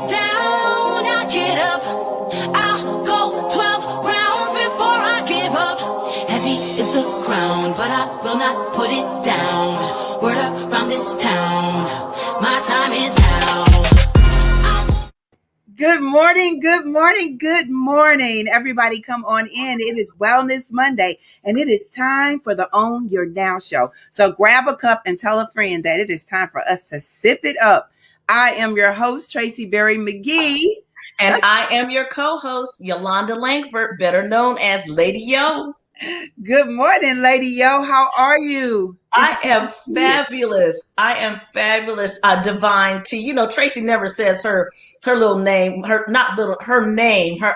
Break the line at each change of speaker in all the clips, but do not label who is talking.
down, I get up. I'll go 12 rounds before I give up. Heavy is the crown, but I will not put it down. Word around this town, my time is now.
Good morning, good morning, good morning. Everybody come on in. It is Wellness Monday, and it is time for the Own Your Now show. So grab a cup and tell a friend that it is time for us to sip it up. I am your host, Tracie Berry-McGhee.
And I am your co-host, Yolonda Lankford, better known as Lady Yo.
Good morning, Lady Yo. How are you?
I am fabulous. Divine T. You know, Tracie never says her little name, her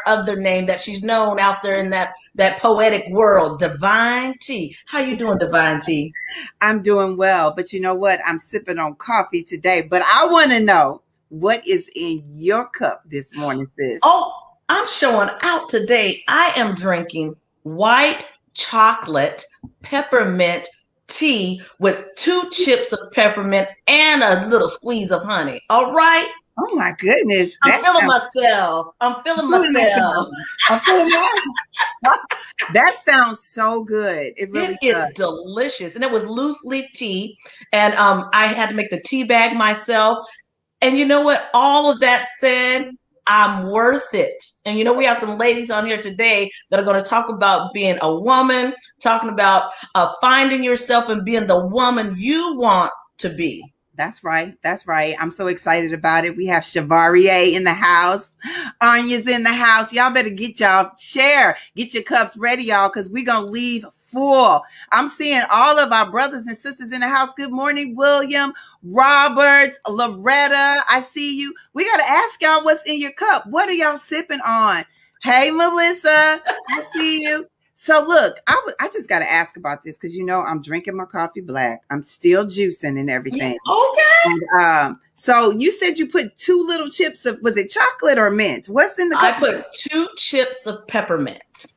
other name that she's known out there in that poetic world. Divine T. How you doing, Divine T?
I'm doing well, but you know what? I'm sipping on coffee today, but I want to know what is in your cup this morning, sis.
Oh, I'm showing out today. I am drinking white chocolate peppermint tea with 2 chips of peppermint and a little squeeze of honey. All right.
Oh my goodness.
I'm feeling myself.
That sounds so good. It really
is delicious. And it was loose leaf tea. And I had to make the tea bag myself. And you know what? All of that said, I'm worth it. And you know, we have some ladies on here today that are going to talk about being a woman, talking about finding yourself and being the woman you want to be.
That's right. That's right. I'm so excited about it. We have Chevalier in the house. Anya's in the house. Y'all better get your cups ready, y'all, because we're going to leave full. I'm seeing all of our brothers and sisters in the house. Good morning, William, Robert, Loretta. I see you. We got to ask y'all what's in your cup. What are y'all sipping on? Hey, Melissa, I see you. So look, I just got to ask about this because, you know, I'm drinking my coffee black. I'm still juicing and everything.
Okay.
And, so you said you put 2 little chips of, was it chocolate or mint? What's in the cup?
I put 2 chips of peppermint.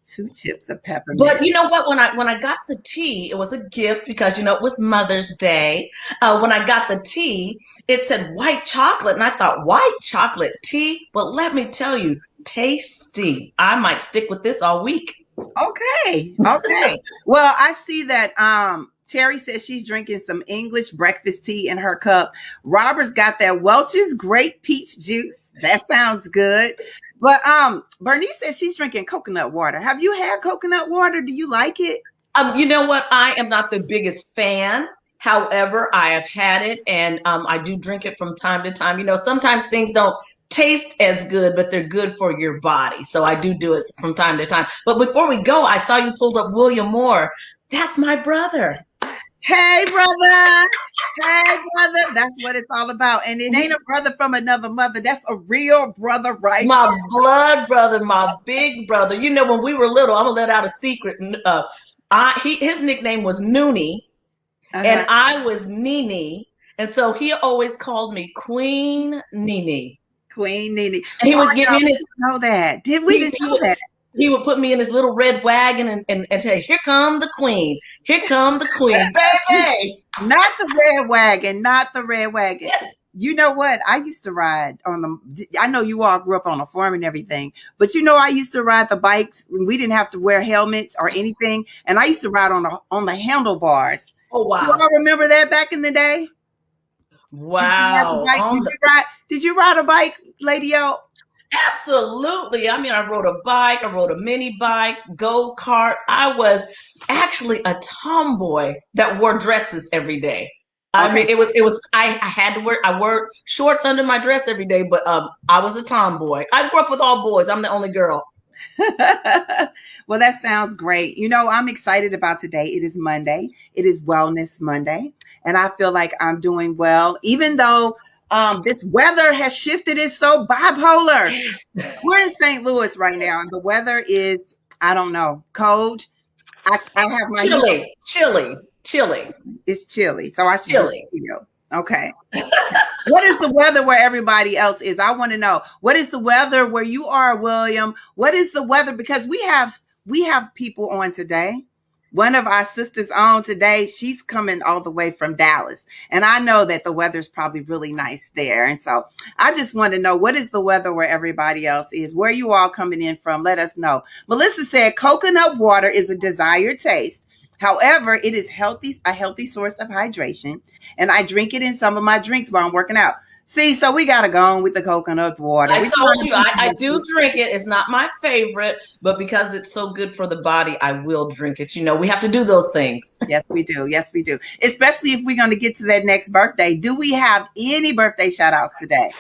2 chips of peppermint.
But you know what? When I got the tea, it was a gift because, you know, it was Mother's Day. When I got the tea, it said white chocolate. And I thought, white chocolate tea? But let me tell you, tasty. I might stick with this all week.
Okay. Well, I see that Terry says she's drinking some English breakfast tea in her cup. Robert's got that Welch's grape peach juice. That sounds good. But Bernice says she's drinking coconut water. Have you had coconut water? Do you like it?
You know what? I am not the biggest fan. However, I have had it, and I do drink it from time to time. You know, sometimes things don't taste as good, but they're good for your body. So I do it from time to time. But before we go, I saw you pulled up William Moore. That's my brother.
Hey, brother. Hey, brother. That's what it's all about. And it ain't a brother from another mother. That's a real brother, right?
My blood brother, my big brother. You know, when we were little, I'm going to let out a secret. His nickname was Noonie, and I was Nene. And so he always called me Queen Nene.
Queen Nene.
And he would get me in his...
know that. Did we didn't know that?
He would put me in his little red wagon and say, here come the queen. Here come the queen, baby.
Not the red wagon. Yes. You know what? I used to ride I know you all grew up on a farm and everything, but you know, I used to ride the bikes when we didn't have to wear helmets or anything. And I used to ride on the handlebars.
Oh, wow.
You all remember that back in the day?
Wow.
Did you ride a bike, Lady O?
Absolutely. I mean, I rode a bike, I rode a mini bike, go-kart. I was actually a tomboy that wore dresses every day. Okay. I mean, I wore shorts under my dress every day, but I was a tomboy. I grew up with all boys. I'm the only girl.
Well, that sounds great. You know, I'm excited about today. It is Monday. It is Wellness Monday. And I feel like I'm doing well, even though this weather has shifted. It's so bipolar. We're in St. Louis right now, and the weather is, I don't know, cold. I have my
chilly.
It's chilly, so I should just, okay. What is the weather where everybody else is? I want to know. What is the weather where you are, William? What is the weather? Because we have people on today one of our sisters on today, she's coming all the way from Dallas. And I know that the weather's probably really nice there. And so I just want to know, what is the weather where everybody else is? Where you all coming in from? Let us know. Melissa said coconut water is a desired taste. However, it is a healthy source of hydration. And I drink it in some of my drinks while I'm working out. See, so we got to go on with the coconut water.
I told you, I do drink it. It's not my favorite, but because it's so good for the body, I will drink it. You know, we have to do those things.
Yes, we do. Yes, we do. Especially if we're going to get to that next birthday. Do we have any birthday shout outs today?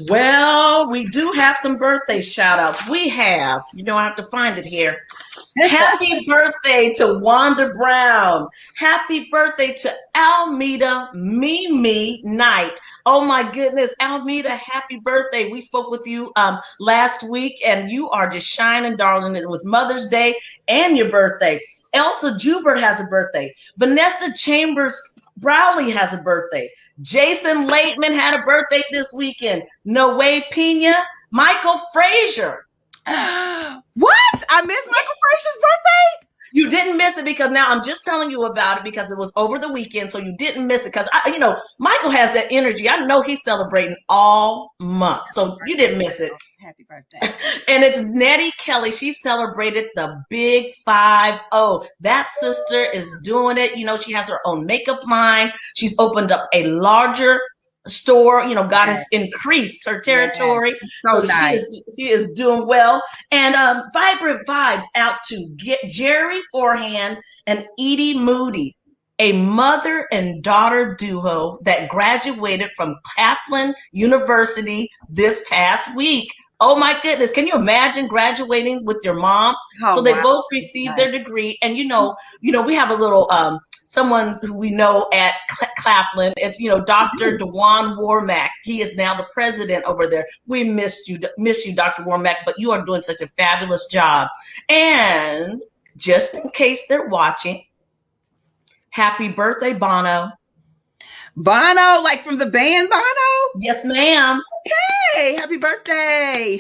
Well, we do have some birthday shout outs. We have, I have to find it here. Happy birthday to Wanda Brown. Happy birthday to Almeda Mimi Knight. Oh my goodness, Almeda, happy birthday. We spoke with you last week and you are just shining, darling. It was Mother's Day and your birthday. Elsa Jubert has a birthday. Vanessa Chambers Browley has a birthday. Jason Laitman had a birthday this weekend. Noe Pena, Michael Frazier.
What? I missed Michael Frazier's birthday?
You didn't miss it because now I'm just telling you about it because it was over the weekend. So you didn't miss it because, Michael has that energy. I know he's celebrating all month. So you didn't miss it.
Happy birthday.
And it's Nettie Kelly. She celebrated the big 5-0. That sister is doing it. She has her own makeup line. She's opened up a larger store. God has increased her territory.
So nice.
She is doing well. And vibrant vibes out to get Jerry Forehand and Edie Moody, a mother and daughter duo that graduated from Claflin University this past week. Oh my goodness. Can you imagine graduating with your mom? So they both received their degree. And we have a little someone who we know at Claflin. It's Dr. Dewan Warmack. He is now the president over there. We miss you, Dr. Warmack, but you are doing such a fabulous job. And just in case they're watching, happy birthday, Bono.
Bono, like from the band Bono?
Yes, ma'am.
Okay, happy birthday.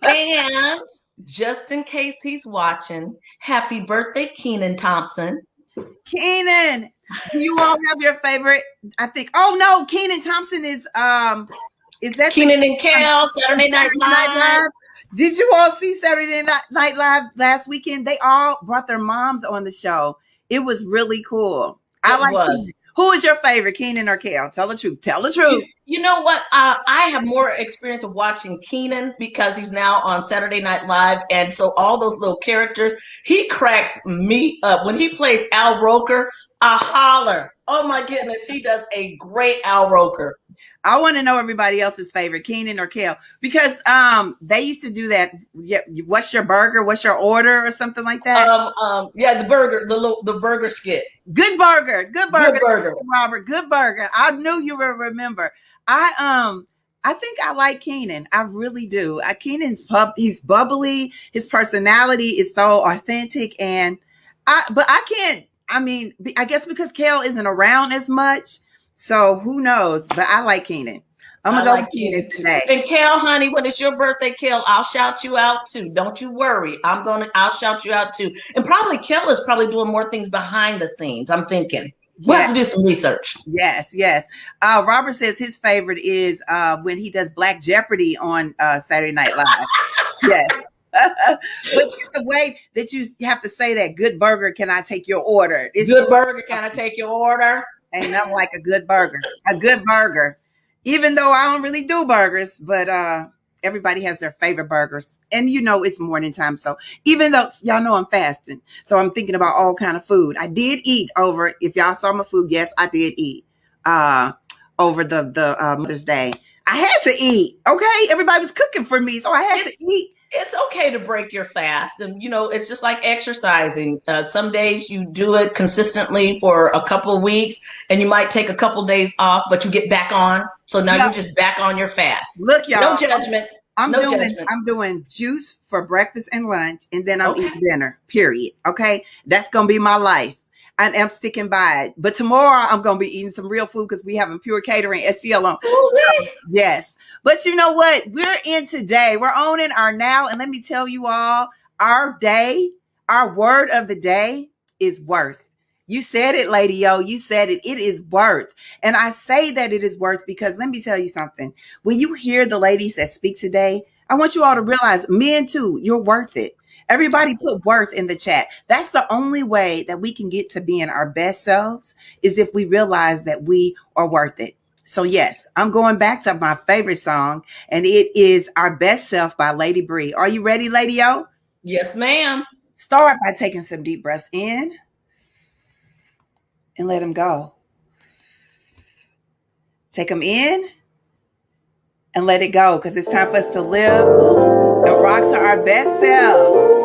And just in case he's watching, happy birthday, Kenan Thompson.
Kenan, do you all have your favorite? I think. Oh no, Kenan Thompson is that
Kenan and Kel, Saturday Night Live.
Did you all see Saturday Night Live last weekend? They all brought their moms on the show. It was really cool. I like Kenan. Who is your favorite, Kenan or Kel? Tell the truth. Tell the truth.
You know what? I have more experience of watching Kenan because he's now on Saturday Night Live. And so all those little characters, he cracks me up. When he plays Al Roker, I holler. Oh my goodness, he does a great Al Roker.
I want to know everybody else's favorite, Kenan or Kel, because they used to do that. Yeah, what's your burger? What's your order, or something like that?
The burger, the burger skit.
Good burger. Robert. Good burger. I knew you would remember. I think I like Kenan. I really do. He's bubbly. His personality is so authentic, and I can't. I mean, I guess because Kel isn't around as much. So who knows? But I like Kenan. I'm gonna go like Kenan today.
And Kel, honey, when it's your birthday, Kel, I'll shout you out too. Don't you worry. I'll shout you out too. And probably Kel is probably doing more things behind the scenes. I'm thinking. We'll have to do some research.
Yes. Robert says his favorite is when he does Black Jeopardy on Saturday Night Live. Yes. But it's the way that you have to say that. Good burger, can I take your order?
Good burger, can I take your order?
Ain't nothing like a good burger. A good burger. Even though I don't really do burgers, but everybody has their favorite burgers. And it's morning time. So even though y'all know I'm fasting, so I'm thinking about all kind of food. I did eat over, if y'all saw my food, yes, I did eat over the Mother's Day. I had to eat. Okay. Everybody was cooking for me. So I had to eat.
It's okay to break your fast. And, it's just like exercising. Some days you do it consistently for a couple of weeks and you might take a couple of days off, but you get back on. So now you're just back on your fast.
Look, y'all.
No judgment.
I'm doing juice for breakfast and lunch, and then I'm eating dinner, period. Okay. That's going to be my life. And I'm sticking by it. But tomorrow I'm going to be eating some real food because we having pure catering at CLM. Yes. But you know what? We're in today. We're owning our now. And let me tell you all, our word of the day is worth. You said it, Lady O. You said it. It is worth. And I say that it is worth because let me tell you something. When you hear the ladies that speak today, I want you all to realize, men too, you're worth it. Everybody put worth in the chat. That's the only way that we can get to being our best selves is if we realize that we are worth it. So yes, I'm going back to my favorite song, and it is Our Best Self by Lady Bree. Are you ready, Lady O?
Yes, ma'am.
Start by taking some deep breaths in and let them go. Take them in and let it go because it's time for us to live and rock to our best selves.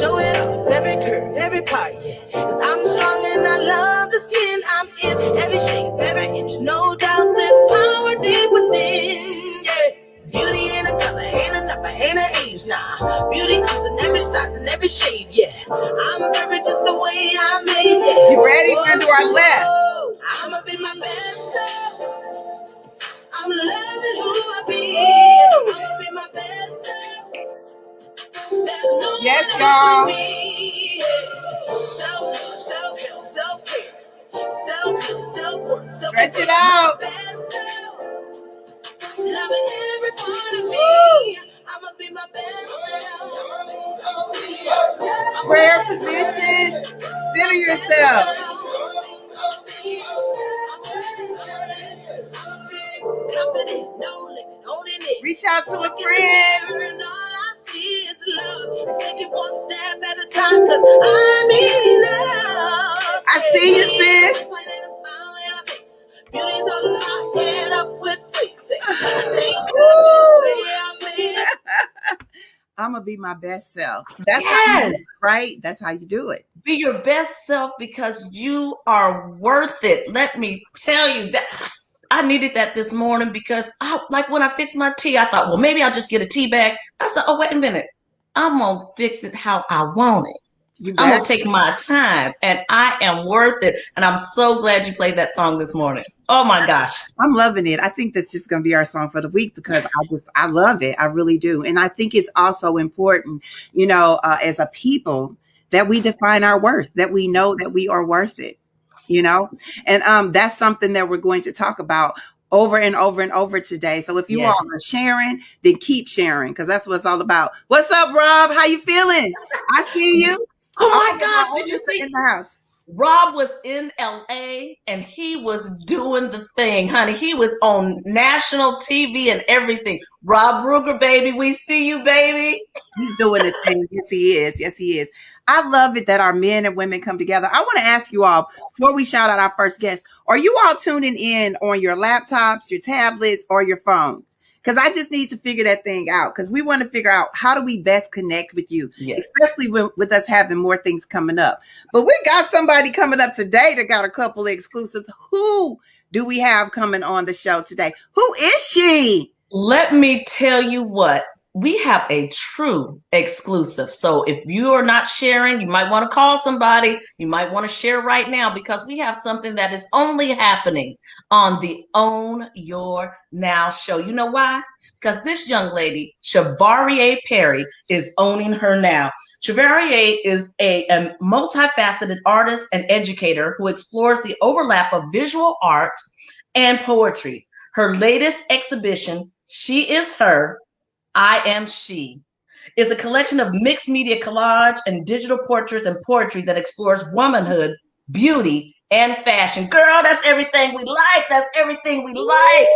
Show it off, every curve, every part, yeah. Cause I'm strong and I love the skin I'm in. Every shape, every inch, no doubt there's power deep within, yeah. Beauty ain't a color, ain't a number, ain't an age, nah. Beauty comes in every size and every shade, yeah. I'm perfect just the way I'm made, yeah.
You ready? We're gonna do our left.
I'ma be my best self. I'm loving who I be. I'ma be my best self. There's no
Yes,
one
y'all.
else like me. Self-love, self-help, self-care, self-healing, self-worth,
Stretch it out.
Loving every part of me. I'ma be my best self.
Prayer position. Center yourself.
Confident, no limit, owning it.
Reach out to a friend.
And all I see is love. And take it one step at a time, cause I'm in love.
I see you, sis.
Beauty's holding my head up with grace.
I'm gonna be my best self. That's how you do
Yes.
it, right? That's how you do it.
Be your best self because you are worth it. Let me tell you that. I needed that this morning because like when I fixed my tea, I thought, well, maybe I'll just get a tea bag. I said, oh, wait a minute. I'm going to fix it how I want it. I'm going to take my time, and I am worth it. And I'm so glad you played that song this morning. Oh my gosh.
I'm loving it. I think that's just going to be our song for the week because I love it. I really do. And I think it's also important, as a people that we define our worth, that we know that we are worth it, and that's something that we're going to talk about over and over and over today. So if you all are sharing, then keep sharing because that's what it's all about. What's up, Rob? How you feeling? I see you.
Oh my gosh, did you see?
In the house.
Rob was in LA and he was doing the thing, honey. He was on national TV and everything. Rob Ruger, baby, we see you, baby.
He's doing the thing. Yes, he is. Yes, he is. I love it that our men and women come together. I want to ask you all, before we shout out our first guest, are you all tuning in on your laptops, your tablets, or your phones? Because I just need to figure that thing out because we want to figure out how do we best connect with you, especially with us having more things coming up. But we got somebody coming up today that got a couple of exclusives. Who do we have coming on the show today? Who is she?
Let me tell you what. We have a true exclusive. So if you are not sharing, you might want to call somebody. You might want to share right now because we have something that is only happening on the Own Your Now show. You know why? Because this young lady, Tracie Perry, is owning her now. Tracie is a multifaceted artist and educator who explores the overlap of visual art and poetry. Her latest exhibition, She Is Her, I Am She, is a collection of mixed media collage and digital portraits and poetry that explores womanhood, beauty, and fashion. Girl, that's everything we like. That's everything we like.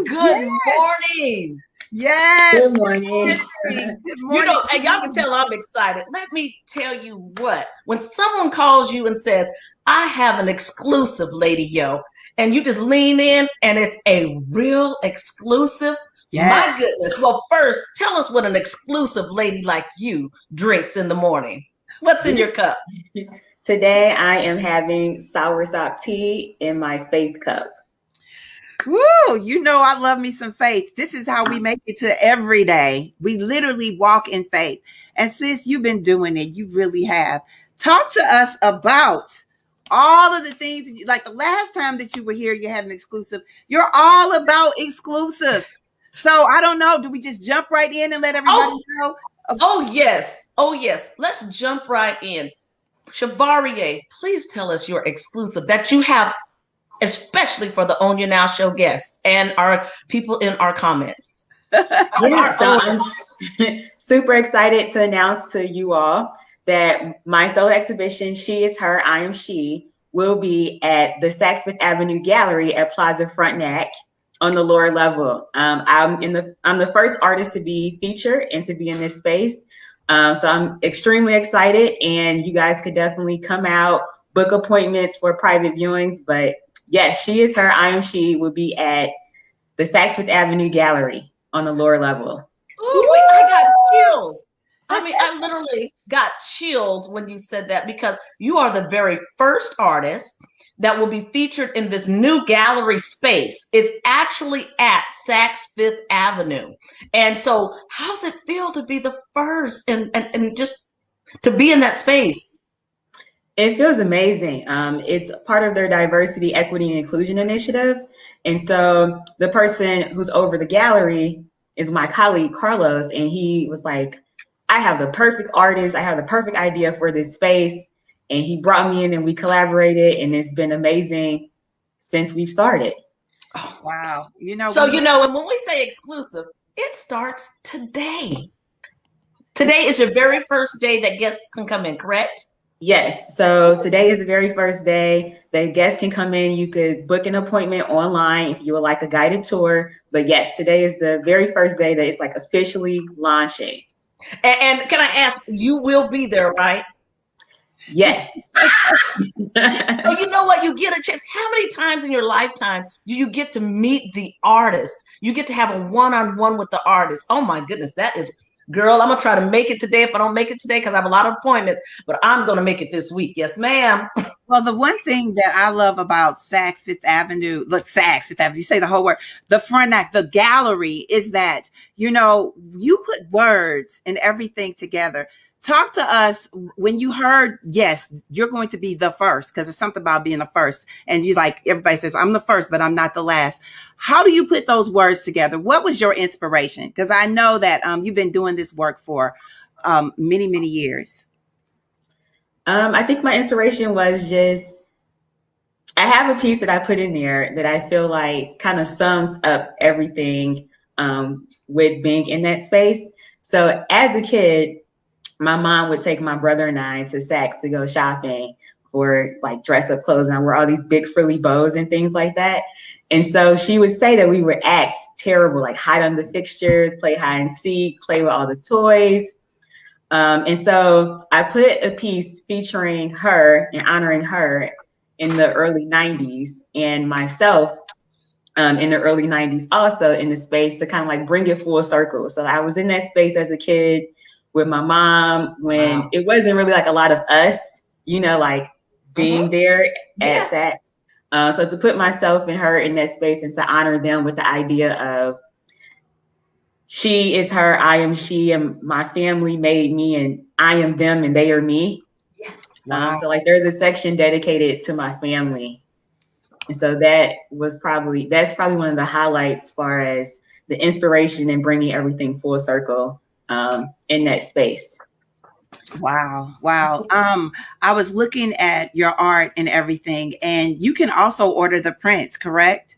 Good morning.
Yes.
Good morning.
Good morning.
And y'all can tell I'm excited. Let me tell you what. When someone calls you and says, I have an exclusive, Lady Yo, and you just lean in and it's a real exclusive, my goodness. Well, first, tell us what an exclusive lady like you drinks in the morning. What's in your cup?
Today, I am having soursop tea in my faith cup.
Woo! I love me some faith. This is how we make it to every day. We literally walk in faith. And sis, you've been doing it. You really have. Talk to us about all of the things, like the last time that you were here, you had an exclusive. You're all about exclusives. So I don't know. Do we just jump right in and let everybody know?
Oh, yes. Oh, yes. Let's jump right in. Chevalier, please tell us your exclusive that you have, especially for the OYN Now Show guests and our people in our comments.
Yeah, so I'm super excited to announce to you all that my solo exhibition, She Is Her, I Am She, will be at the Saks Fifth Avenue Gallery at Plaza Frontenac on the lower level. I'm the first artist to be featured and to be in this space. So I'm extremely excited, and you guys could definitely come out, book appointments for private viewings. But yes, She Is Her, I Am She will be at the Saks Fifth Avenue Gallery on the lower level.
Ooh, wait, I got chills. I mean, I literally got chills when you said that, because you are the very first artist that will be featured in this new gallery space. It's actually at Saks Fifth Avenue. And so how's it feel to be the first and just to be in that space?
It feels amazing. It's part of their diversity, equity, and inclusion initiative. And so the person who's over the gallery is my colleague, Carlos, and he was like, I have the perfect artist. I have the perfect idea for this space. And he brought me in and we collaborated, and it's been amazing since we've started.
Oh, wow. You know,
And when we say exclusive, it starts today. Today is your very first day that guests can come in, correct?
Yes. So today is the very first day that guests can come in. You could book an appointment online if you would like a guided tour. But yes, today is the very first day that it's like officially launching.
And can I ask, you will be there, right?
Yes.
So you know what? You get a chance. How many times in your lifetime do you get to meet the artist? You get to have a one-on-one with the artist. Oh my goodness, that is, girl, I'm gonna try to make it today. If I don't make it today, because I have a lot of appointments, but I'm gonna make it this week. Yes, ma'am.
well, the one thing that I love about Saks Fifth Avenue, Saks Fifth Avenue, you say the whole word, the Frontenac, the gallery, is that, you know, you put words and everything together. Talk to us when you heard, yes, you're going to be the first, because it's something about being the first. And you like, everybody says, I'm the first, but I'm not the last. How do you put those words together? What was your inspiration? Because I know that you've been doing this work for many, many years.
I think my inspiration was just, I have a piece that I put in there that I feel like kind of sums up everything with being in that space. So as a kid, my mom would take my brother and I to Saks to go shopping for like dress up clothes, and I wear all these big frilly bows and things like that. And so she would say that we would act terrible, like hide under fixtures, play hide and seek, play with all the toys. And so I put a piece featuring her and honoring her in the early 90s, and myself in the early 90s also in the space, to kind of like bring it full circle. So I was in that space as a kid with my mom when it wasn't really like a lot of us, you know, like being there at Saks. So to put myself and her in that space and to honor them with the idea of she is her, I am she, and my family made me, and I am them and they are me.
Yes.
So like there's a section dedicated to my family. And so that's probably one of the highlights as far as the inspiration and bringing everything full circle in that space.
Wow. I was looking at your art and everything, and you can also order the prints, correct?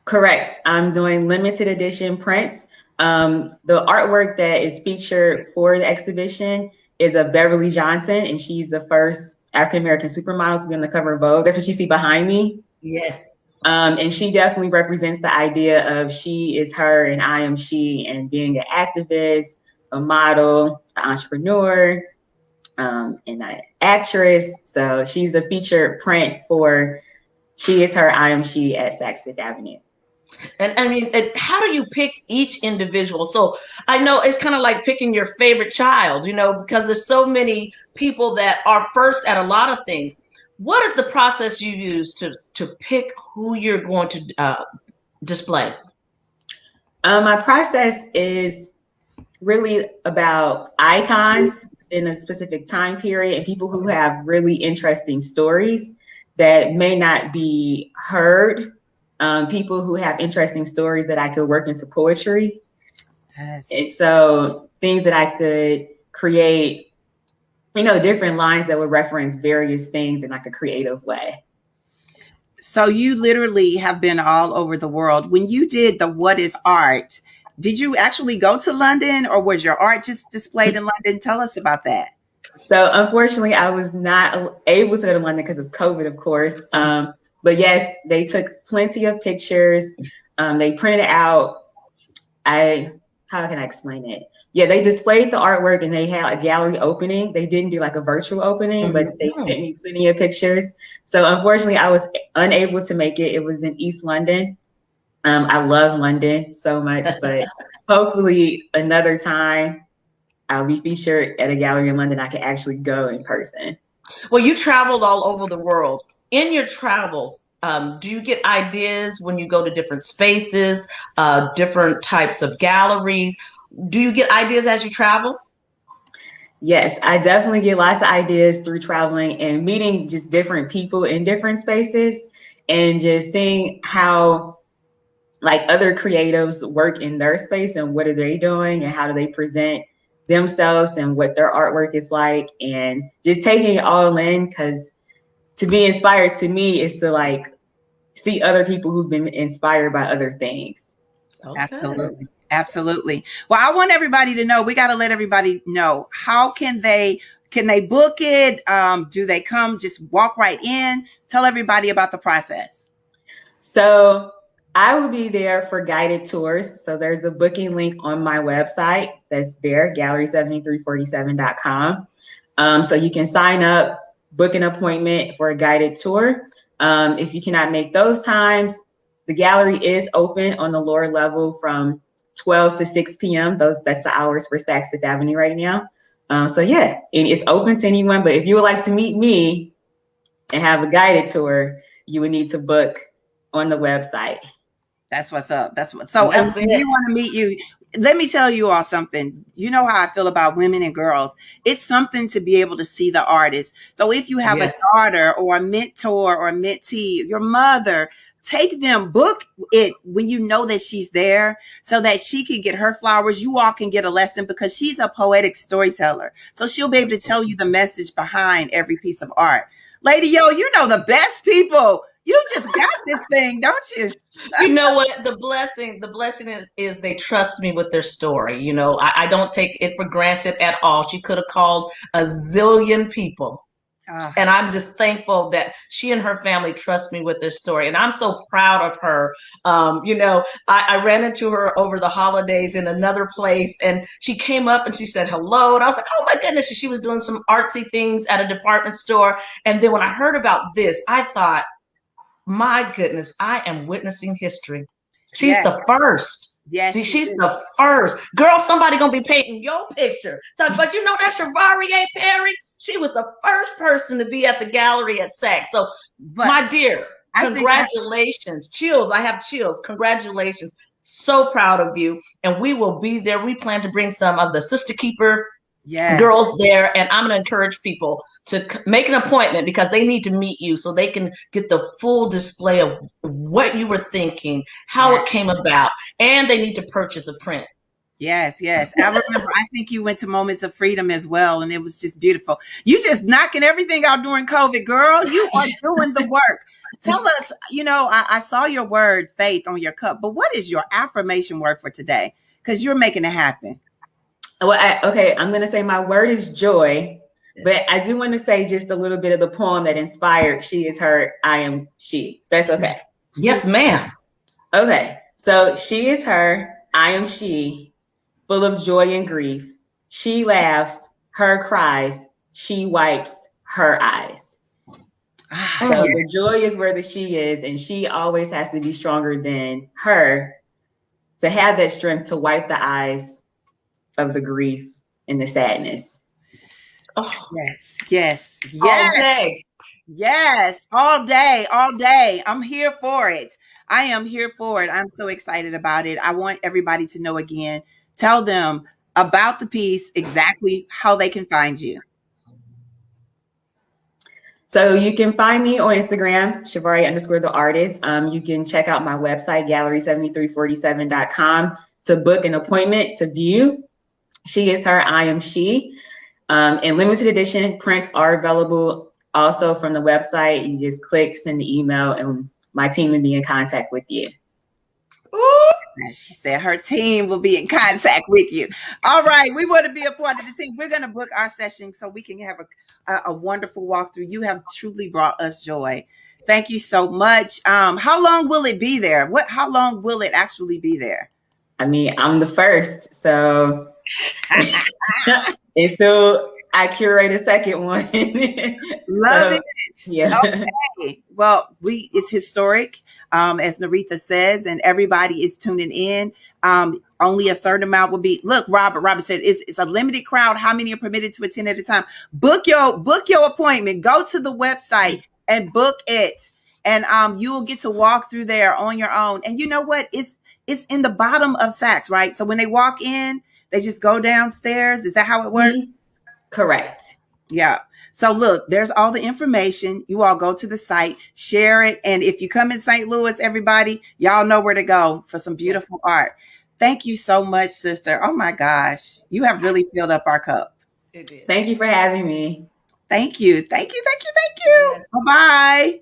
Correct. I'm doing limited edition prints. The artwork that is featured for the exhibition is of Beverly Johnson, and she's the first African-American supermodel to be on the cover of Vogue. That's what you see behind me.
Yes.
And she definitely represents the idea of she is her and I am she, and being an activist, a model, an entrepreneur, and an actress. So she's a featured print for She Is Her, I Am She at Saks Fifth Avenue.
And I mean, how do you pick each individual? So I know it's kind of like picking your favorite child, you know, because there's so many people that are first at a lot of things. What is the process you use to pick who you're going to display?
My process is really about icons in a specific time period and people who have really interesting stories that may not be heard. People who have interesting stories that I could work into poetry.
Yes.
And so things that I could create different lines that would reference various things in like a creative way.
So you literally have been all over the world. When you did the What is Art, did you actually go to London, or was your art just displayed in London? Tell us about that.
So unfortunately, I was not able to go to London because of COVID, of course. But yes, they took plenty of pictures. They printed it out. How can I explain it? Yeah, they displayed the artwork and they had a gallery opening. They didn't do like a virtual opening, but they sent me plenty of pictures. So unfortunately, I was unable to make it. It was in East London. I love London so much, but hopefully another time I'll be featured at a gallery in London. I can actually go in person.
Well, you traveled all over the world. In your travels, do you get ideas when you go to different spaces, different types of galleries? Do you get ideas as you travel?
Yes, I definitely get lots of ideas through traveling and meeting just different people in different spaces, and just seeing how like other creatives work in their space and what are they doing and how do they present themselves and what their artwork is like, and just taking it all in, because to be inspired to me is to like see other people who've been inspired by other things.
Okay.
Absolutely. Well, I want everybody to know, we got to let everybody know, how can they book it? Do they come, just walk right in? Tell everybody about the process.
So I will be there for guided tours. So there's a booking link on my website that's there, gallery7347.com. So you can sign up, book an appointment for a guided tour. If you cannot make those times, the gallery is open on the lower level from 12 to 6 p.m. That's the hours for Saks Fifth Avenue right now. So yeah, and it's open to anyone. But if you would like to meet me and have a guided tour, you would need to book on the website.
That's what's up. If we want to meet you, let me tell you all something. You know how I feel about women and girls. It's something to be able to see the artist. So if you have a daughter or a mentor or a mentee, your mother, take them, book it when you know that she's there, so that she can get her flowers. You all can get a lesson, because she's a poetic storyteller. So she'll be able to tell you the message behind every piece of art. Lady Yo, you know the best people. You just got this thing, don't you?
You know what? The blessing is they trust me with their story. You know, I don't take it for granted at all. She could have called a zillion people. And I'm just thankful that she and her family trust me with their story. And I'm so proud of her. I ran into her over the holidays in another place, and she came up and she said hello. And I was like, oh my goodness. She was doing some artsy things at a department store. And then when I heard about this, I thought, my goodness, I am witnessing history. She's the first.
Yes,
she's the first. Girl, somebody gonna be painting your picture. So, but you know that Chevarie Perry, she was the first person to be at the gallery at Saks. So, my dear, congratulations. Chills. I have chills. Congratulations. So proud of you. And we will be there. We plan to bring some of the Sister Keeper girls there, and I'm going to encourage people to make an appointment, because they need to meet you so they can get the full display of what you were thinking, how it came about, and they need to purchase a print.
Yes. I remember, I think you went to Moments of Freedom as well, and it was just beautiful. You just knocking everything out during COVID, girl. You are doing the work. Tell us, I saw your word, faith, on your cup, but what is your affirmation word for today? Because you're making it happen.
Well, I'm going to say my word is joy, but I do want to say just a little bit of the poem that inspired She is Her, I am She. That's okay.
Yes, ma'am.
Okay. So she is her, I am she, full of joy and grief. She laughs, her cries, she wipes her eyes. So the joy is where the she is, and she always has to be stronger than her to have that strength to wipe the eyes of the grief and the sadness.
Oh, yes.
All day.
Yes, all day. I'm here for it. I am here for it. I'm so excited about it. I want everybody to know again, tell them about the piece, exactly how they can find you.
So you can find me on Instagram, Chevarie_the_artist. You can check out my website, gallery7347.com, to book an appointment to view She is Her, I am She. And limited edition prints are available also from the website. You just click, send the email, and my team will be in contact with you.
Ooh, she said her team will be in contact with you. All right, we want to be a part of the team. We're going to book our session so we can have a wonderful walkthrough. You have truly brought us joy. Thank you so much. How long will it be there? How long will it actually be there?
I mean, I'm the first, so until I curate a second one.
Love it.
Yeah.
Okay. Well, it's historic, as Naretha says, and everybody is tuning in. Only a certain amount will be. Look, Robert said it's a limited crowd. How many are permitted to attend at a time? Book your appointment. Go to the website and book it, and you will get to walk through there on your own. And you know what? It's in the bottom of Saks, right? So when they walk in, they just go downstairs. Is that how it works?
Correct.
Yeah. So look, there's all the information. You all go to the site, share it. And if you come in St. Louis, everybody, y'all know where to go for some beautiful art. Thank you so much, sister. Oh my gosh. You have really filled up our cup.
Thank you for having me.
Thank you. Thank you. Thank you. Thank you. Yes. Bye-bye.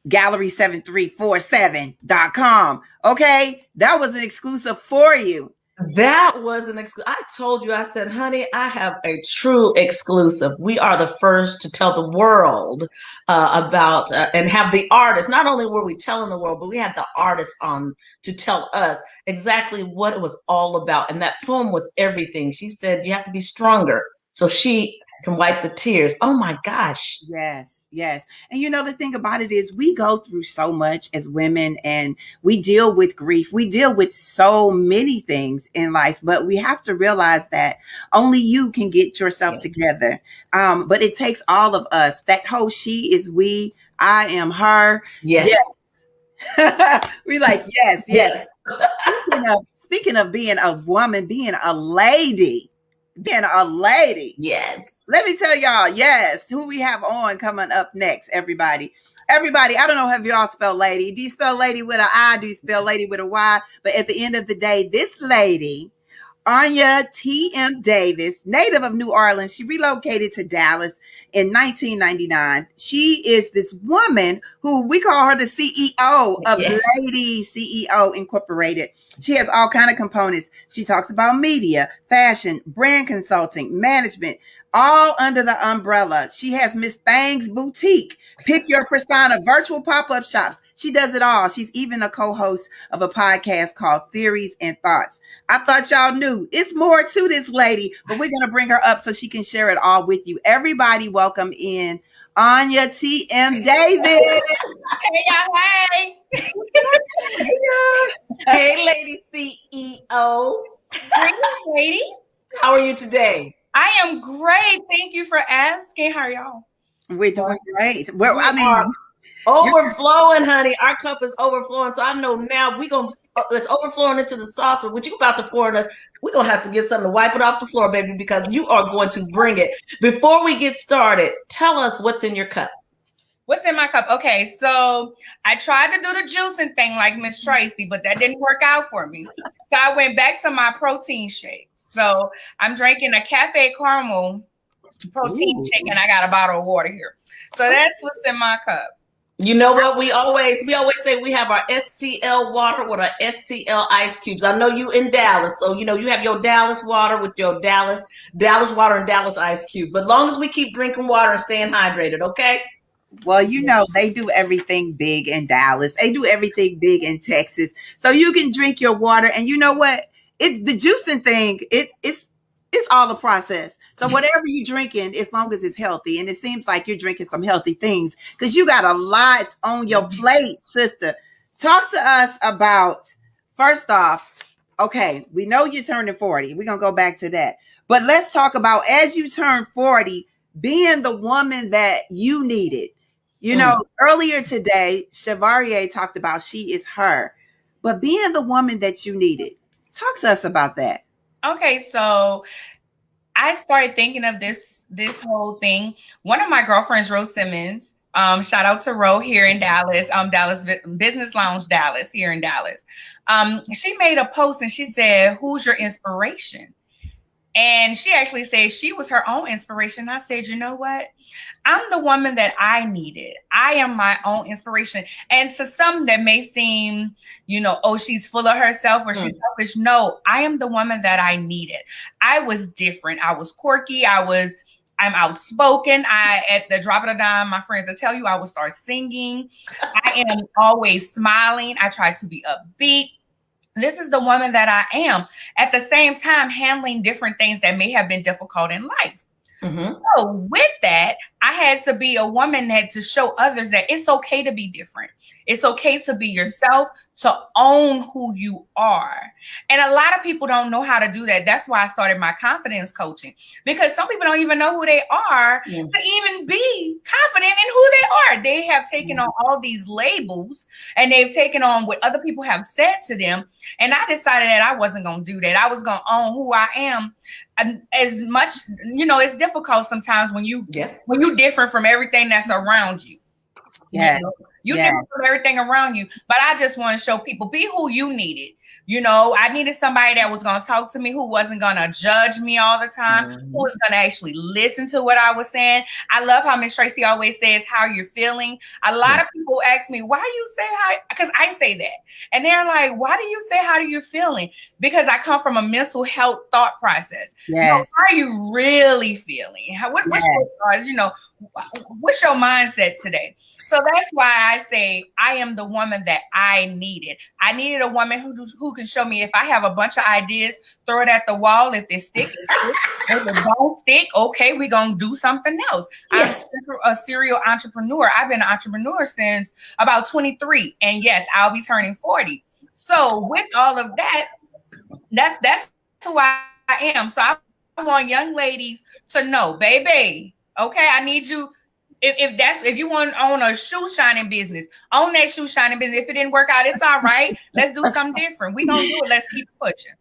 Gallery7347.com. Okay. That was an exclusive for you.
That was an exclusive. I told you, I said, honey, I have a true exclusive. We are the first to tell the world about and have the artist. Not only were we telling the world, but we had the artist on to tell us exactly what it was all about. And that poem was everything. She said, you have to be stronger so she can wipe the tears. Oh my gosh.
Yes. Yes. And you know, the thing about it is we go through so much as women, and we deal with grief. We deal with so many things in life, but we have to realize that only you can get yourself together. But it takes all of us. That whole she is we, I am her.
Yes.
We like, yes. Speaking of being a woman, being a lady.
Yes.
Let me tell y'all, yes, who we have on coming up next, everybody. I don't know if y'all spell lady. Do you spell lady with an I? Do you spell lady with a Y? But at the end of the day, this lady, Anya T.M. Davis, native of New Orleans, she relocated to Dallas in 1999. She is this woman who we call her the CEO of Lady CEO Incorporated. She has all kind of components. She talks about media, fashion, brand consulting, management, all under the umbrella. She has Miss Thang's Boutique, Pick Your Persona, virtual pop-up shops. She does it all. She's even a co-host of a podcast called Theories and Thoughts. I thought y'all knew. It's more to this lady, but we're going to bring her up so she can share it all with you. Everybody welcome in Anya T.M. Davis.
Hey, y'all. Hey.
Hey, Lady CEO.
Great, ladies.
How are you today?
I am great. Thank you for asking. How are y'all?
We're doing great.
Overflowing, honey. Our cup is overflowing. So I know now it's overflowing into the saucer. What you about to pour in us, we're going to have to get something to wipe it off the floor, baby, because you are going to bring it. Before we get started, tell us what's in your cup.
What's in my cup? Okay, so I tried to do the juicing thing like Miss Tracie, but that didn't work out for me. So I went back to my protein shake. So I'm drinking a cafe caramel protein shake, and I got a bottle of water here. So that's what's in my cup.
You know what? We always say we have our STL water with our STL ice cubes. I know you in Dallas, so you have your Dallas water with your Dallas water and Dallas ice cube. But long as we keep drinking water and staying hydrated, okay?
Well, they do everything big in Dallas. They do everything big in Texas. So you can drink your water, and you know what? It's the juicing thing. It's all a process. So whatever you're drinking, as long as it's healthy, and it seems like you're drinking some healthy things because you got a lot on your plate, sister. Talk to us about, first off, okay, we know you're turning 40. We're going to go back to that. But let's talk about, as you turn 40, being the woman that you needed. Earlier today, Chevalier talked about she is her, but being the woman that you needed. Talk to us about that.
Okay, so I started thinking of this whole thing. One of my girlfriends, Rose Simmons, shout out to Ro here in Dallas, Dallas Business Lounge, Dallas, here in Dallas. She made a post and she said, "Who's your inspiration?" And she actually said she was her own inspiration. I said, you know what? I'm the woman that I needed. I am my own inspiration. And to some that may seem, oh, she's full of herself or she's selfish. No, I am the woman that I needed. I was different. I was quirky. I'm outspoken. At the drop of a dime, my friends will tell you I will start singing. I am always smiling. I try to be upbeat. This is the woman that I am. At the same time, handling different things that may have been difficult in life. Mm-hmm. So with that, I had to be a woman that to show others that it's okay to be different. It's okay to be yourself, to own who you are. And a lot of people don't know how to do that. That's why I started my confidence coaching, because some people don't even know who they are to even be confident in who they are. They have taken on all these labels and they've taken on what other people have said to them. And I decided that I wasn't going to do that. I was going to own who I am. And as much, it's difficult sometimes when you different from everything that's around you.
Yeah.
You different from everything around you. But I just want to show people, be who you needed. I needed somebody that was going to talk to me, who wasn't going to judge me all the time, who was going to actually listen to what I was saying. I love how Miss Tracie always says how you're feeling. A lot of people ask me, why do you say how? Because I say that. And they're like, why do you say how you're feeling? Because I come from a mental health thought process.
Yes.
How are you really feeling? What's your mindset today? So that's why I say I am the woman that I needed. I needed a woman who can show me if I have a bunch of ideas, throw it at the wall. If it sticks, if it don't stick, okay, we're going to do something else. Yes. I'm a serial entrepreneur. I've been an entrepreneur since about 23. And yes, I'll be turning 40. So with all of that, that's who I am. So I want young ladies to know, baby, okay, I need you. If you want to own a shoe shining business, own that shoe shining business. If it didn't work out, it's all right. Let's do something different. We're going to do it. Let's keep pushing.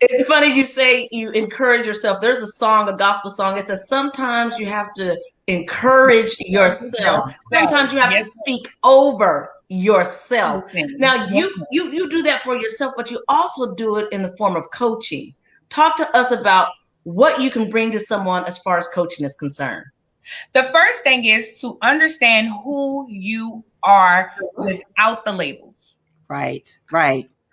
It's funny you say you encourage yourself. There's a song, a gospel song. It says sometimes you have to encourage yourself. Sometimes you have to speak over yourself. Now you do that for yourself, but you also do it in the form of coaching. Talk to us about what you can bring to someone as far as coaching is concerned.
The first thing is to understand who you are without the labels.
Right.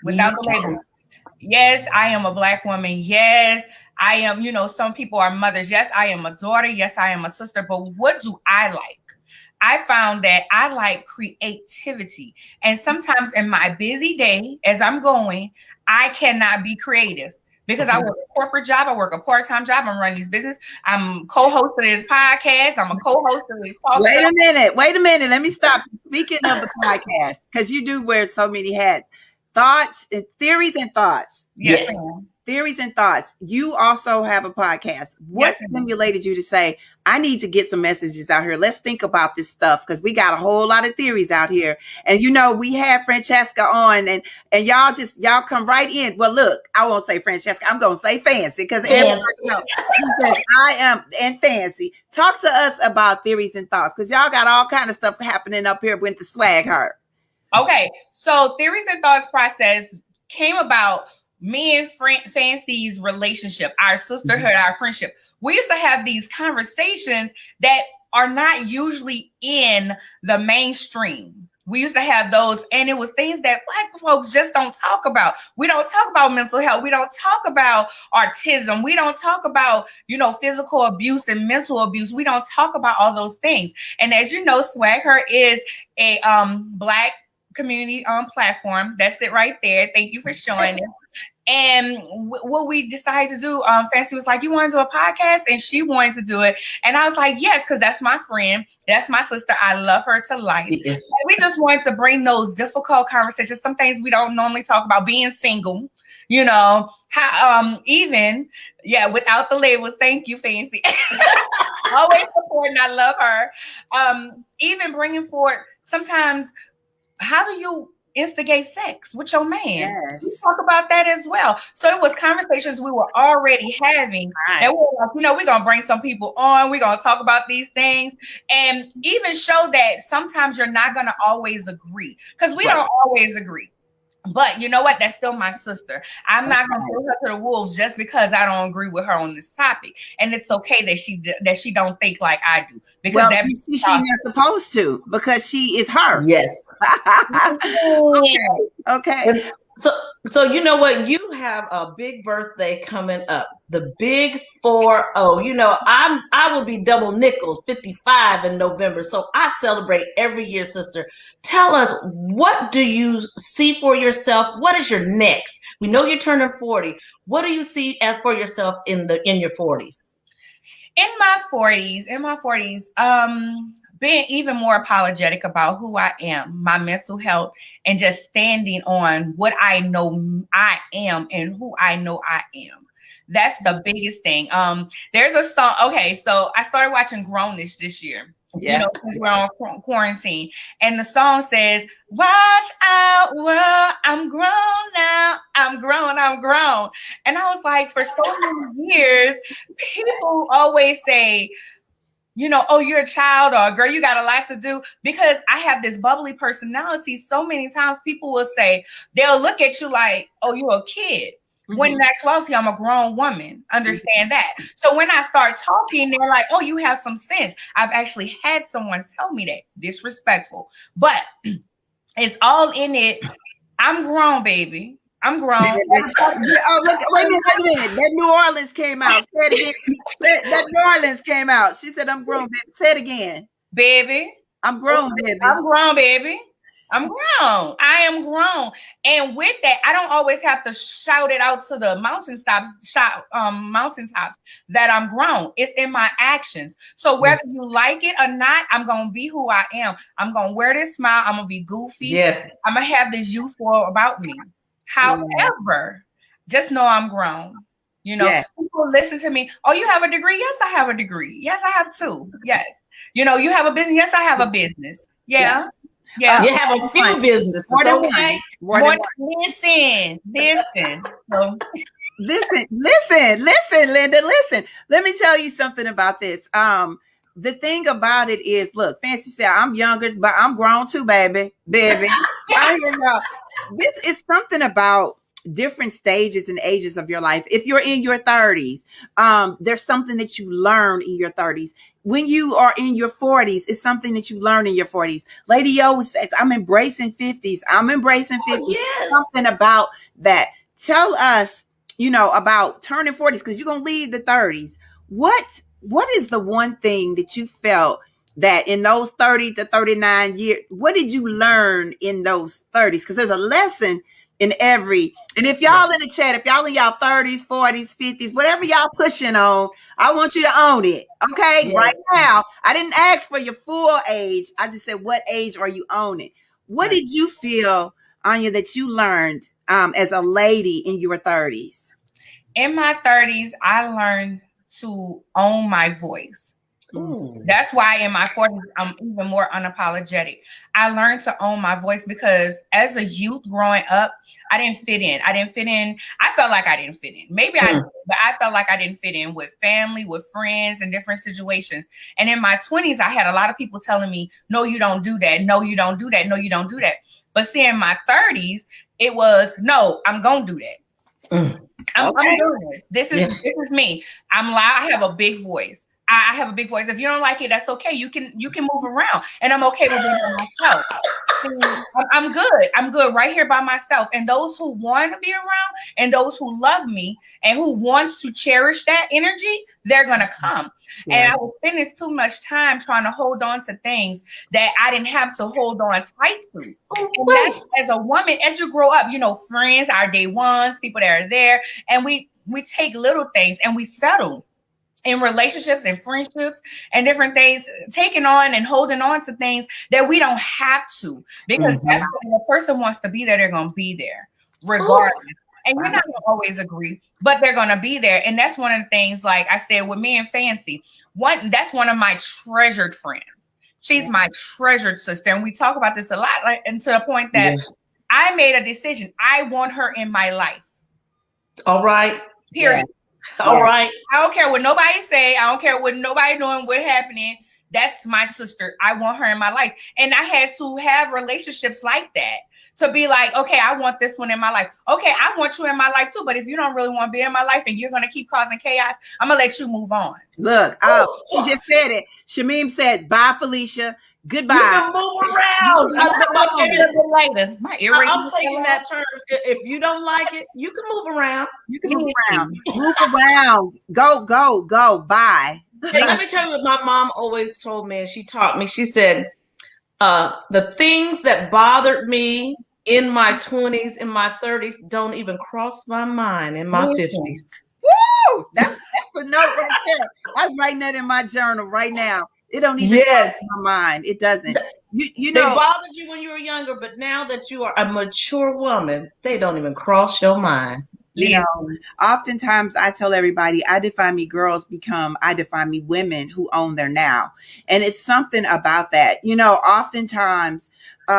Without the labels. Yes, I am a Black woman. Yes, I am, some people are mothers. Yes, I am a daughter. Yes, I am a sister. But what do I like? I found that I like creativity. And sometimes in my busy day, as I'm going, I cannot be creative. Because I work a corporate job, I work a part-time job, I'm running this business, I'm co-host of this podcast, I'm a co-host of this talk
Wait
show.
a minute. Let me stop. Speaking of the podcast, because you do wear so many hats. Thoughts and theories and thoughts.
Yes.
Theories and thoughts. You also have a podcast. What stimulated you to say, I need to get some messages out here? Let's think about this stuff, because we got a whole lot of theories out here. And we had Francesca on, and y'all come right in. Well, look, I won't say Francesca, I'm gonna say Fancy, because everybody knows she said I am, and Fancy. Talk to us about theories and thoughts, because y'all got all kind of stuff happening up here with the swag heart.
Okay, so theories and thoughts process came about me and Fancy's relationship, our sisterhood, our friendship. We used to have these conversations that are not usually in the mainstream. We used to have those, and it was things that Black folks just don't talk about. We don't talk about mental health. We don't talk about autism. We don't talk about, physical abuse and mental abuse. We don't talk about all those things. And as you know, Swag Her is a Black community platform. That's it right there. Thank you for showing it. And what we decided to do, Fancy was like, you want to do a podcast? And she wanted to do it. And I was like, yes, because that's my friend. That's my sister. I love her to life. Yes. And we just wanted to bring those difficult conversations, some things we don't normally talk about, being single, how even, without the labels. Thank you, Fancy. Always supporting. I love her. Even bringing forward sometimes, how do you instigate sex with your man?
Yes.
We talk about that as well. So it was conversations we were already having. Right. And we were like, we're going to bring some people on. We're going to talk about these things and even show that sometimes you're not going to always agree, because we don't always agree. But you know what? That's still my sister. I'm not gonna throw her to the wolves just because I don't agree with her on this topic. And it's okay that she don't think like I do, because
Well,
that
she's not supposed to, because she is her.
Yes.
Okay.
And so you know what? You have a big birthday coming up, the big 40. You know, I will be double nickels, 55 in November. So I celebrate every year, sister. Tell us, what do you see for yourself? What is your next? We know you're turning 40. What do you see for yourself in your 40s?
In my 40s, being even more apologetic about who I am, my mental health, and just standing on what I know I am and who I know I am. That's the biggest thing. There's a song. Okay, so I started watching Grownish this year.
Yeah.
You know, because we're on quarantine. And the song says, "Watch out, world, I'm grown now. I'm grown. And I was like, for so many years, people always say, you know, oh, you're a child, or girl, you got a lot to do. Because I have this bubbly personality, so many times people will say, they'll look at you like, oh, you're a kid. Mm-hmm. When in actuality, I'm a grown woman. Understand that. So when I start talking, they're like, oh, you have some sense. I've actually had someone tell me that. Disrespectful. But it's all in it. I'm grown, baby. I'm grown.
Oh, look, wait a minute. That New Orleans came out. Say it again. That New Orleans came out. She said, I'm grown, baby. Say it again.
Baby.
I'm grown, baby.
I'm grown, baby. I'm grown. I am grown. And with that, I don't always have to shout it out to the mountaintops that I'm grown. It's in my actions. So whether you like it or not, I'm going to be who I am. I'm going to wear this smile. I'm going to be goofy.
Yes.
I'm going to have this youthful about me. However, just know I'm grown. You know, people listen to me. Oh, you have a degree? Yes, I have a degree. Yes, I have 2. Yes. You know, you have a business? Yes, I have a business. Yeah. Yeah.
You have a few businesses. Okay.
Listen. So,
listen, Linda, listen. Let me tell you something about this. The thing about it is, look, Fancy said, I'm younger, but I'm grown too, baby. I hear y'all. This is something about different stages and ages of your life. If you're in your 30s, there's something that you learn in your 30s. When you are in your 40s, it's something that you learn in your 40s. Lady Yo says, I'm embracing 50s. Yes. Something about that. Tell us, you know, about turning 40s, because you're going to leave the 30s. What is the one thing that you felt that in those 30 to 39 years, what did you learn in those 30s? Because there's a lesson in every, and if y'all in the chat, if y'all in y'all 30s, 40s, 50s, whatever y'all pushing on, I want you to own it. Okay. Yes. Right now, I didn't ask for your full age. I just said, what age are you owning? What did you feel, Anya, that you learned as a lady in your 30s?
In my 30s, I learned to own my voice. Ooh. That's why in my 40s, I'm even more unapologetic. I learned to own my voice because as a youth growing up, I didn't fit in. I felt like I didn't fit in. Maybe I did, but I felt like I didn't fit in with family, with friends, and different situations. And in my 20s, I had a lot of people telling me, no, you don't do that. No, you don't do that. No, you don't do that. But see, in my 30s, it was, no, I'm going to do that. I'm doing this. This is me. I'm loud. I have a big voice. I have a big voice. If you don't like it, that's okay. You can move around, and I'm okay with being by myself. I'm good. I'm good right here by myself. And those who want to be around, and those who love me, and who wants to cherish that energy, they're gonna come. Sure. And I was spending too much time trying to hold on to things that I didn't have to hold on tight to. And that's, as a woman, as you grow up, you know, friends, our day ones, people that are there, and we take little things and we settle in relationships and friendships and different things, taking on and holding on to things that we don't have to, because that's when a person wants to be there, they're going to be there regardless. And you're not going to always agree, but they're going to be there. And that's one of the things, like I said, with me and Fancy, that's one of my treasured friends. She's my treasured sister. And we talk about this a lot, like, and to the point that I made a decision. I want her in my life.
All right.
Period.
All right.
I don't care what nobody say. I don't care what nobody doing, what's happening. that's my sister. I want her in my life. And I had to have relationships like that to be like, okay, I want this one in my life. Okay, I want you in my life too. But if you don't really want to be in my life and you're going to keep causing chaos, I'm going to let you move on.
Look, she just said it. Shameem said, bye, Felicia. Goodbye.
You can move around.
Later.
I'm taking that term. If you don't like it, you can move around.
You can move around. Move around. Go. Bye.
Hey, let me tell you what my mom always told me, and she taught me. She said, the things that bothered me in my 20s, in my 30s, don't even cross my mind in my 50s.
Woo! That's a note right there. I'm writing that in my journal right now. It don't even cross my mind. It doesn't. You know,
they bothered you when you were younger, but now that you are a mature woman, they don't even cross your mind.
You know, oftentimes I tell everybody, I define me women who own their now. And it's something about that. You know, oftentimes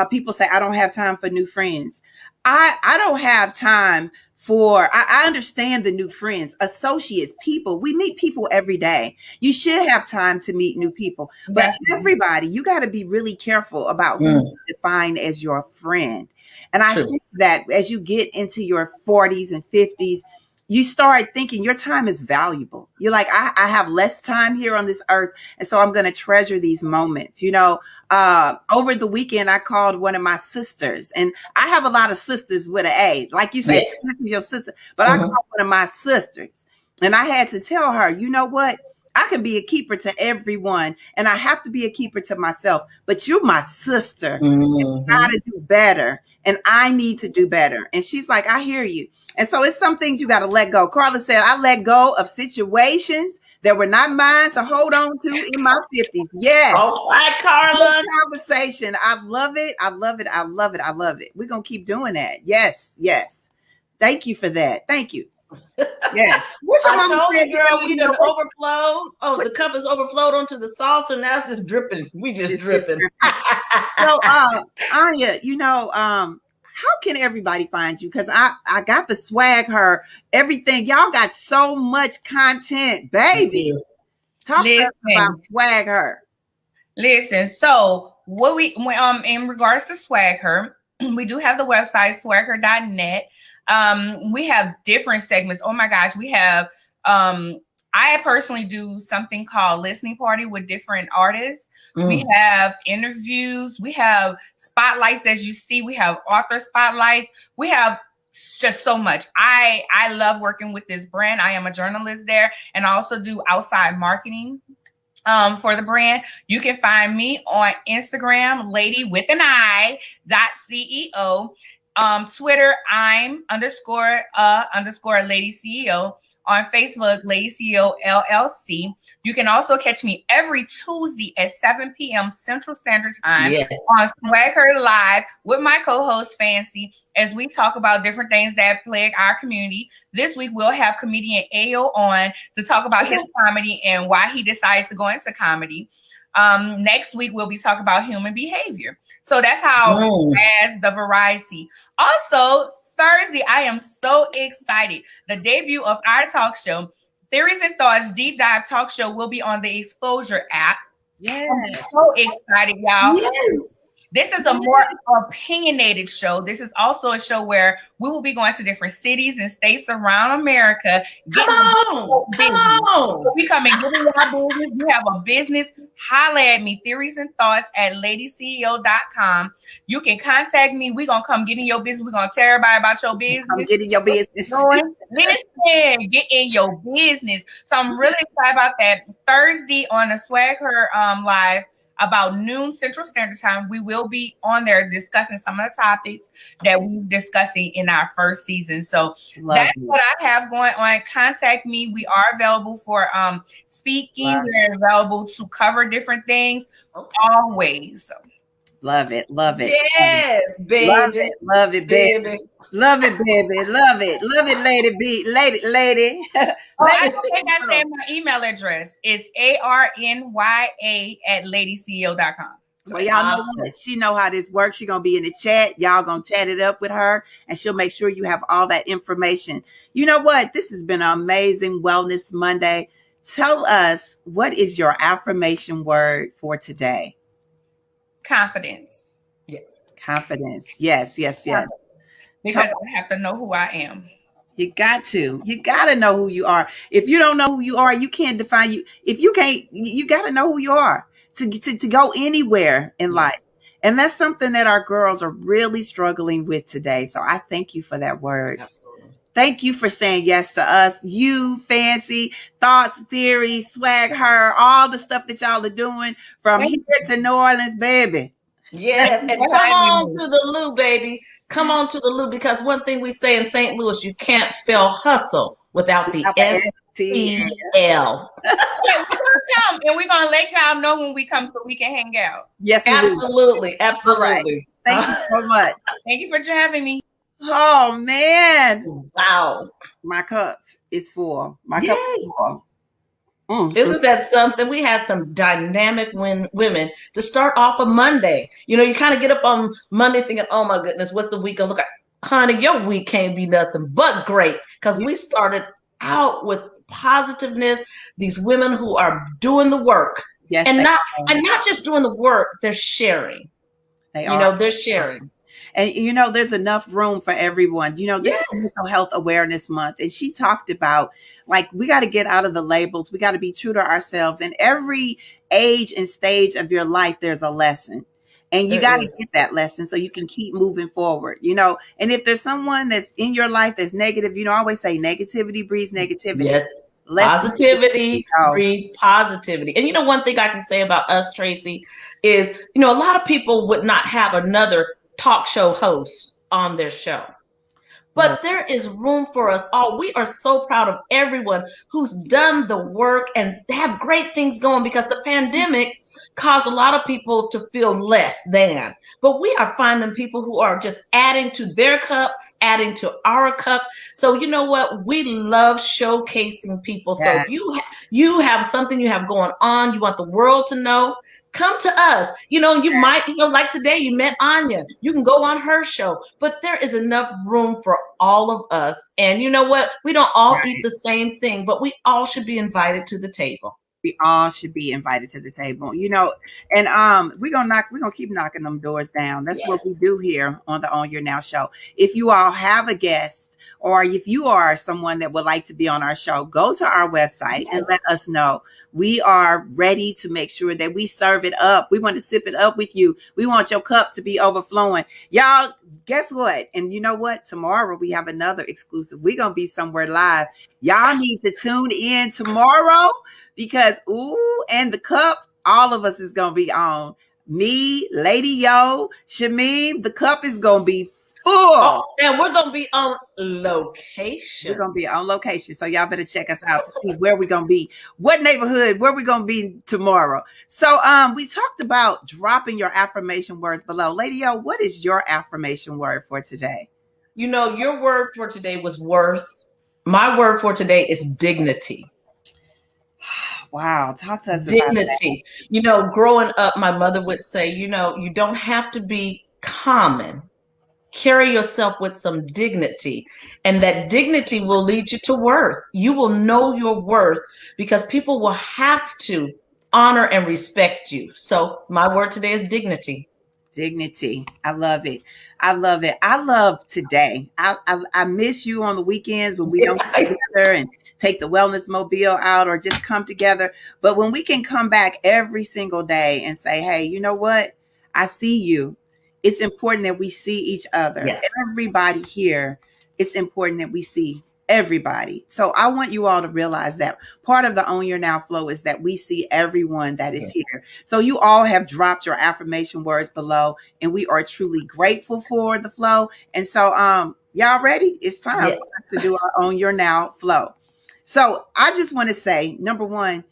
people say, I don't have time for new friends. I don't have time for, I understand the new friends, associates, people. We meet people every day. You should have time to meet new people. But everybody, you got to be really careful about who you define as your friend. And I think that as you get into your 40s and 50s, you start thinking your time is valuable. You're like, I have less time here on this earth. And so I'm going to treasure these moments. You know, over the weekend, I called one of my sisters, and I have a lot of sisters with an A, like you said, your sister, but I called one of my sisters, and I had to tell her, you know what? I can be a keeper to everyone, and I have to be a keeper to myself, but you're my sister. You gotta do better, and I need to do better. And she's like, I hear you. And so it's some things you got to let go. Carla said, I let go of situations that were not mine to hold on to in my 50s. Yeah.
All right, Carla.
Conversation. I love it. I love it. I love it. I love it. We're going to keep doing that. Yes. Thank you for that. Thank you. Yes.
I told you, girl, we done overflowed. Oh, the cup is overflowed onto the saucer. Now it's just dripping. We just dripping.
So, Anya, you know, how can everybody find you? Because I got the swag, her, everything. Y'all got so much content, baby. Talk to us about swag, her.
Listen, so what we in regards to swag, her, we do have the website swagher.net. We have different segments. Oh my gosh, we have I personally do something called listening party with different artists. We have interviews, we have spotlights, as you see, we have author spotlights, we have just so much. I love working with this brand. I am a journalist there, and I also do outside marketing for the brand. You can find me on Instagram, lady with an I.ceo. Twitter, I'm _lady CEO. On Facebook, Lady CEO LLC. You can also catch me every Tuesday at 7 p.m. Central Standard Time on Swagger Live with my co-host Fancy, as we talk about different things that plague our community. This week, we'll have comedian Ayo on to talk about his comedy and why he decided to go into comedy. Next week, we'll be talking about human behavior. So that's how as the variety. Also, Thursday, I am so excited. The debut of our talk show, Theories and Thoughts Deep Dive Talk Show, will be on the Exposure app.
Yes.
I'm so excited, y'all.
Yes.
This is a more opinionated show. This is also a show where we will be going to different cities and states around America.
Come on.
We come and give you our business. You have a business, holla at me, theories and thoughts at ladyceo.com. You can contact me. We're going to come get in your business. We're going to tell everybody about your business.
I'm getting your business.
Listen, get in your business. So I'm really excited about that. Thursday on the Swagger Live, about noon Central Standard Time, we will be on there discussing some of the topics that we were discussing in our first season. So that's what I have going on. Contact me. We are available for speaking. We're available to cover different things always.
Love it.
Yes, baby.
Love it, baby. Love it, baby. Love it, lady.
I think I said my email address. It's arnya@ladyceo.com.
So y'all know what? She know how this works. She gonna be in the chat. Y'all gonna chat it up with her, and she'll make sure you have all that information. You know what? This has been an amazing Wellness Monday. Tell us, what is your affirmation word for today?
Confidence.
Yes.
Confidence. Yes, yes, yes.
Because I have to know who I am.
You got to. You got to know who you are. If you don't know who you are, you can't define you. If you can't, you got to know who you are to go anywhere in life. And that's something that our girls are really struggling with today. So I thank you for that word.
Absolutely.
Thank you for saying yes to us. You, Fancy, Thoughts, Theory, Swag Her, all the stuff that y'all are doing from here to New Orleans, baby.
Yes, and come on to the Lou, baby. Come on to the Lou, because one thing we say in St. Louis, you can't spell hustle without the S-E-L.
Yeah, we're gonna come, and we're gonna let y'all know when we come so we can hang out.
Yes,
absolutely, absolutely.
Right. Thank you so much.
Thank you for having me.
Oh man!
Wow,
my cup is full. My cup is full.
Isn't that something? We had some dynamic women to start off a Monday. You know, you kind of get up on Monday thinking, oh my goodness, what's the week gonna look like? Honey, your week can't be nothing but great, because we started out with positiveness. These women who are doing the work, and not just doing the work, they're sharing. They're sharing.
And there's enough room for everyone. This is Mental Health Awareness Month. And she talked about, like, we got to get out of the labels. We got to be true to ourselves. And every age and stage of your life, there's a lesson. And you got to get that lesson so you can keep moving forward, And if there's someone that's in your life that's negative, I always say negativity breeds negativity.
Yes. Positivity breeds positivity. And one thing I can say about us, Tracie, is, a lot of people would not have another talk show host on their show. But there is room for us all. We are so proud of everyone who's done the work and have great things going, because the pandemic caused a lot of people to feel less than. But we are finding people who are just adding to their cup, adding to our cup. So you know what? We love showcasing people. So if you have something you have going on, you want the world to know, come to us. You might, like today, you met Anya. You can go on her show, but there is enough room for all of us. And you know what? We don't all eat the same thing, but we all should be invited to the table.
We all should be invited to the table, and we're gonna keep knocking them doors down. That's what we do here on the On Your Now show. If you all have a guest, or if you are someone that would like to be on our show, go to our website and let us know. We are ready to make sure that we serve it up. We want to sip it up with you. We want your cup to be overflowing. Y'all, guess what? And you know what? Tomorrow we have another exclusive. We're going to be somewhere live. Y'all need to tune in tomorrow, because, and the cup, all of us is going to be on. Me, Lady Yo, Shameem, the cup is going to be full.
And we're going to be on location.
We're going to be on location. So y'all better check us out to see where we're going to be, what neighborhood, where we're going to be tomorrow. So we talked about dropping your affirmation words below. Lady O, what is your affirmation word for today?
Your word for today was worth. My word for today is dignity.
Wow. Talk to us
dignity. About that. Growing up, my mother would say, you don't have to be common. Carry yourself with some dignity, and that dignity will lead you to worth. You will know your worth, because people will have to honor and respect you. So my word today is dignity.
Dignity. I love it. I love it. I love today. I miss you on the weekends when we don't get together and take the wellness mobile out or just come together. But when we can come back every single day and say, hey, you know what? I see you. It's important that we see each other.
Yes.
Everybody here, it's important that we see everybody. So I want you all to realize that part of the Own Your Now flow is that we see everyone that is here. So you all have dropped your affirmation words below, and we are truly grateful for the flow. And so y'all ready? It's time for us to do our Own Your Now flow. So I just want to say, number one,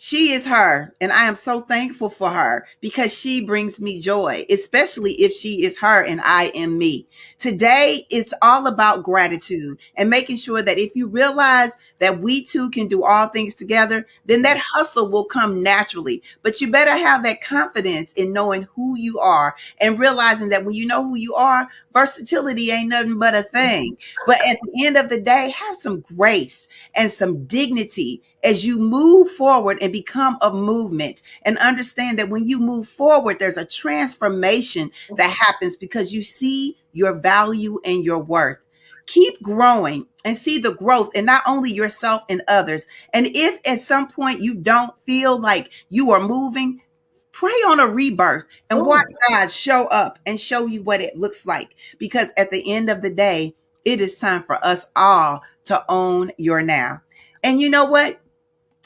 She is her, and I am so thankful for her because she brings me joy, especially if she is her and I am me. Today, it's all about gratitude and making sure that if you realize that we two can do all things together, then that hustle will come naturally. But you better have that confidence in knowing who you are and realizing that when you know who you are, versatility ain't nothing but a thing. But at the end of the day, have some grace and some dignity as you move forward and become a movement, and understand that when you move forward, there's a transformation that happens because you see your value and your worth. Keep growing and see the growth in not only yourself and others. And if at some point you don't feel like you are moving, pray on a rebirth and watch God show up and show you what it looks like. Because at the end of the day, it is time for us all to own your now. And you know what?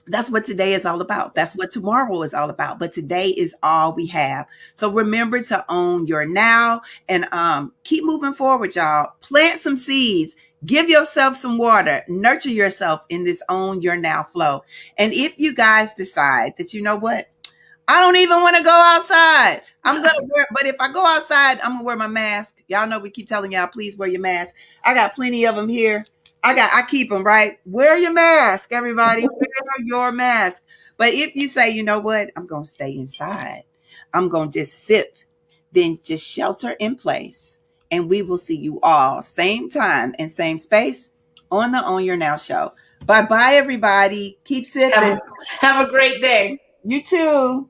That's what today is all about. That's what tomorrow is all about. But today is all we have. So remember to own your now and keep moving forward, y'all. Plant some seeds. Give yourself some water. Nurture yourself in this own your now flow. And if you guys decide that, you know what? I don't even want to go outside. I'm going to wear, but if I go outside, I'm going to wear my mask. Y'all know we keep telling y'all, please wear your mask. I got plenty of them here. I keep them, right? Wear your mask, everybody. Wear your mask. But if you say, you know what, I'm going to stay inside, I'm going to just sip, then just shelter in place. And we will see you all same time and same space on the Own Your Now show. Bye-bye, everybody. Keep sipping.
Have a great day.
You too.